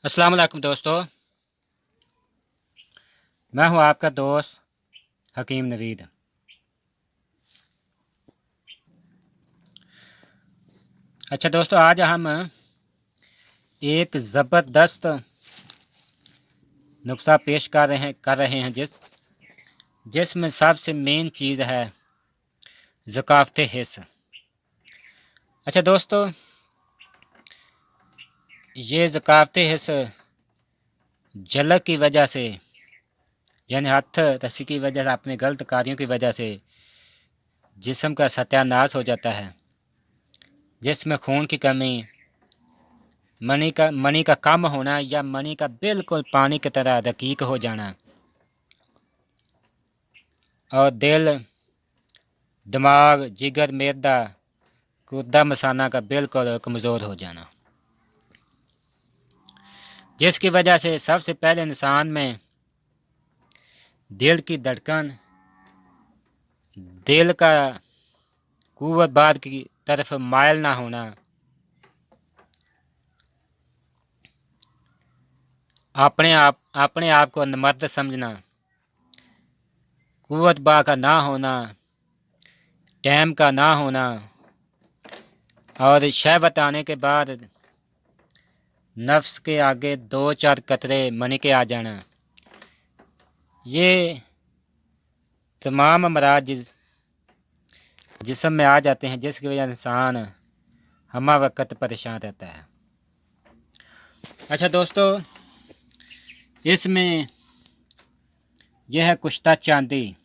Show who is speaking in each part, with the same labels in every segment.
Speaker 1: अस्सलाम वालेकुम दोस्तों, मैं हूं आपका दोस्त हकीम नवीद। अच्छा दोस्तों, आज हम एक ज़बरदस्त नुस्खा पेश कर रहे हैं जिसमें सबसे मेन चीज़ है ज़कावत हिस्स। अच्छा दोस्तों, ये ज़कावत हिस्स झलक की वजह से, यानी हथ रस्सी की वजह से, अपने गलत कार्यों की वजह से जिस्म का सत्यानाश हो जाता है, जिसमें खून की कमी, मनी का कम होना या मनी का बिल्कुल पानी की तरह रकीक हो जाना, और दिल, दिमाग, जिगर, मैदा, गुर्दा मसाना का बिल्कुल कमज़ोर हो जाना, जिसकी वजह से सबसे पहले इंसान में दिल की धड़कन, दिल का कुव्वत बाद की तरफ मायल ना होना, अपने आप को मर्द समझना, कुव्वत बा का ना होना, टाइम का ना होना, और शहवत आने के बाद नफ्स के आगे 2-4 कतरे मनी के आ जाना, ये तमाम अमराज जिस्म में आ जाते हैं, जिसकी वजह से इंसान हमा वक्त परेशान रहता है। अच्छा दोस्तों, इसमें यह है कुश्ता चांदी।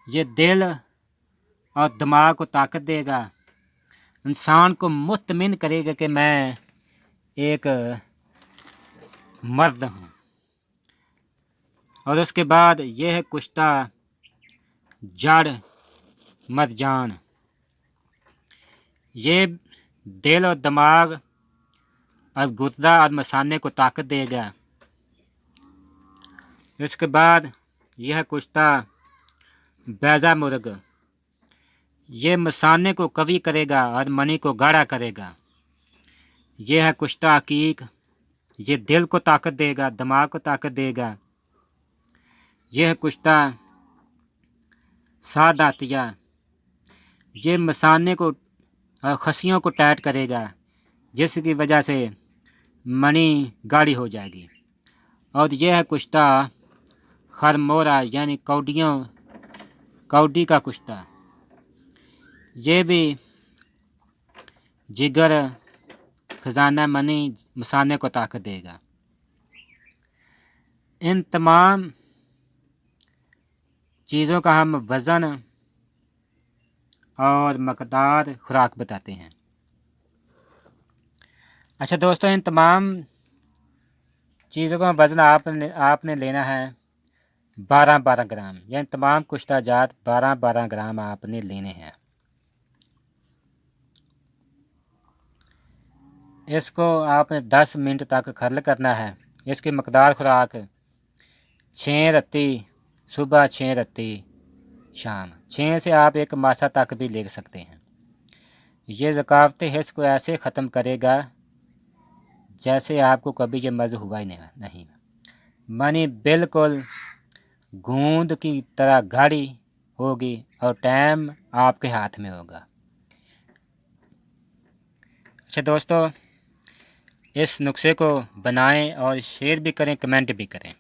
Speaker 1: ये दिल और दिमाग को ताकत देगा, इंसान को मुतमिन करेगा कि मैं एक मर्द हूँ। और उसके बाद यह है कुश्ता जड़ मरजान। ये दिल और दिमाग और गुर्दा और मसाने को ताकत देगा। इसके बाद यह है कुश्ता बैजा मुर्ग। ये मसाने को कवी करेगा और मनी को गाढ़ा करेगा। यह है कुश्ता अकीक। ये दिल को ताकत देगा, दिमाग को ताकत देगा। यह है कुश्ता सादातिया। ये मसाने को और खसियों को टाइट करेगा, जिसकी वजह से मनी गाढ़ी हो जाएगी। और यह है कुश्ता खरमोरा, यानी कौडी का कुश्ता। ये भी जिगर, खजाना, मनी, मसाने को ताकत देगा। इन तमाम चीज़ों का हम वज़न और मकदार खुराक बताते हैं। अच्छा दोस्तों, इन तमाम चीज़ों का वज़न आपने लेना है 12-12 ग्राम, यानी तमाम कुश्ता जात 12-12 ग्राम आपने लेने हैं। इसको आपने 10 मिनट तक खरल करना है। इसकी मकदार खुराक 6 रत्ती सुबह, 6 रत्ती शाम। 6 से आप एक मासा तक भी ले सकते हैं। ये ज़कावत हिस्स को ऐसे ख़त्म करेगा जैसे आपको कभी ये मज़ हुआ ही नहीं। मनी बिल्कुल गूंद की तरह गाढ़ी होगी और टाइम आपके हाथ में होगा। अच्छा दोस्तों, इस नुस्खे को बनाएं और शेयर भी करें, कमेंट भी करें।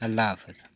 Speaker 1: अल्लाह हाफ़िज़।